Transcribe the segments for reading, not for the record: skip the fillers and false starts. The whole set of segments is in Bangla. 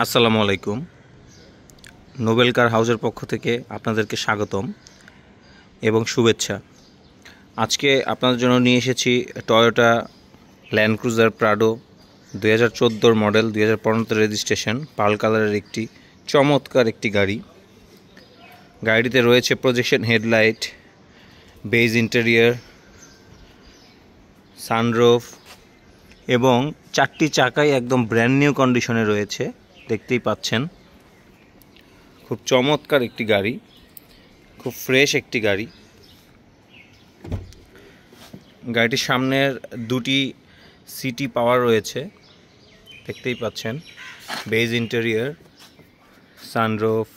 আসসালামু আলাইকুম। নোবেল কার হাউসের পক্ষ থেকে আপনাদেরকে স্বাগতম এবং শুভেচ্ছা। আজকে আপনাদের জন্য নিয়ে এসেছি Toyota Land Cruiser Prado 2014 model, 2015 registration, pearl কালারের একটি চমৎকার একটি গাড়ি। গাড়িটিতে রয়েছে projection headlight, beige interior, sunroof এবং 4টি চাকাই একদম ব্র্যান্ড নিউ কন্ডিশনে রয়েছে। দেখতেই পাচ্ছেন, খুব চমৎকার একটি গাড়ি, খুব ফ্রেশ একটি গাড়ি। গাড়িটির সামনের দুটি সিটি পাওয়ার রয়েছে, দেখতেই পাচ্ছেন। বেজ ইন্টেরিয়র, সানরুফ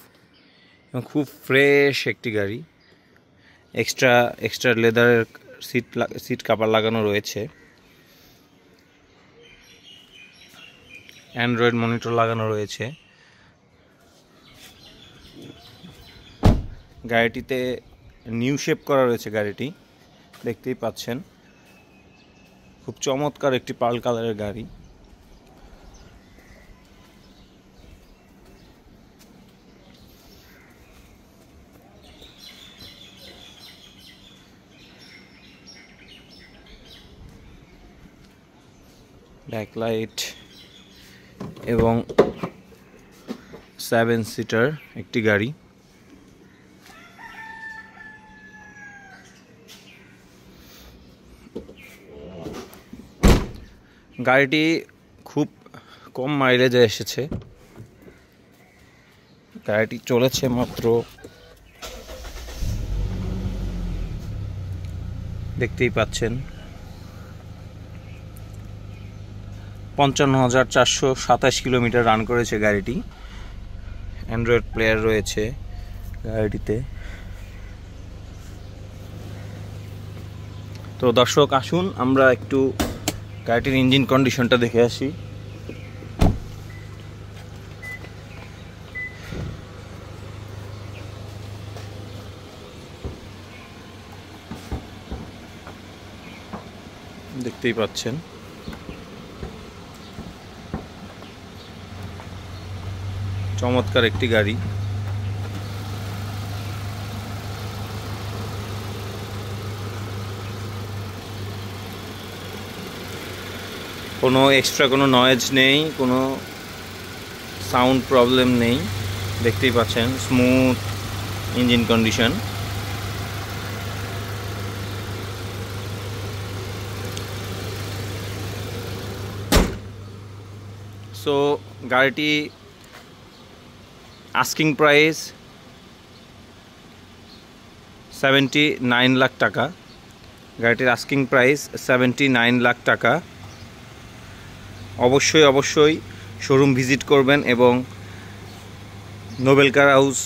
এবং খুব ফ্রেশ একটি গাড়ি। এক্সট্রা লেদারের সিট কাভার লাগানো রয়েছে। অ্যান্ড্রয়েড মনিটর লাগানো রয়েছে। গাড়িটিতে নিউ শেপ করা রয়েছে। গাড়িটি দেখতেই পাচ্ছেন, খুব চমৎকার একটি পার্ল কালারের গাড়ি। ব্যাকলাইট এবং 7 সিটার একটি গাড়ি। গাড়িটি খুব কম মাইলেজে এসেছে। গাড়িটি চলেছে মাত্র, দেখতেই পাচ্ছেন, 55,427 কিলোমিটার রান করেছে গাড়িটি। অ্যান্ড্রয়েড প্লেয়ার রয়েছে গাড়িটিতে। তো দর্শক, আসুন আমরা একটু গাড়িটির ইঞ্জিন কন্ডিশনটা দেখে আসি। দেখতেই পাচ্ছেন, চমৎকার একটি গাড়ি। কোনো এক্সট্রা কোনো নয়েজ নেই, কোনো সাউন্ড প্রবলেম নেই। দেখতেই পাচ্ছেন, স্মুথ ইঞ্জিন কন্ডিশন। সো গাড়িটি আস্কিং প্রাইস 79 লাখ টাকা। গাড়িটির আস্কিং প্রাইস 79 লাখ টাকা। অবশ্যই শোরুম ভিজিট করবেন এবং নোবেল কার হাউস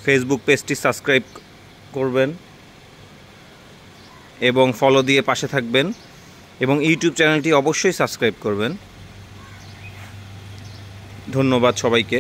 ফেসবুক পেজটি সাবস্ক্রাইব করবেন এবং ফলো দিয়ে পাশে থাকবেন এবং ইউটিউব চ্যানেলটি অবশ্যই সাবস্ক্রাইব করবেন। ধন্যবাদ সবাইকে।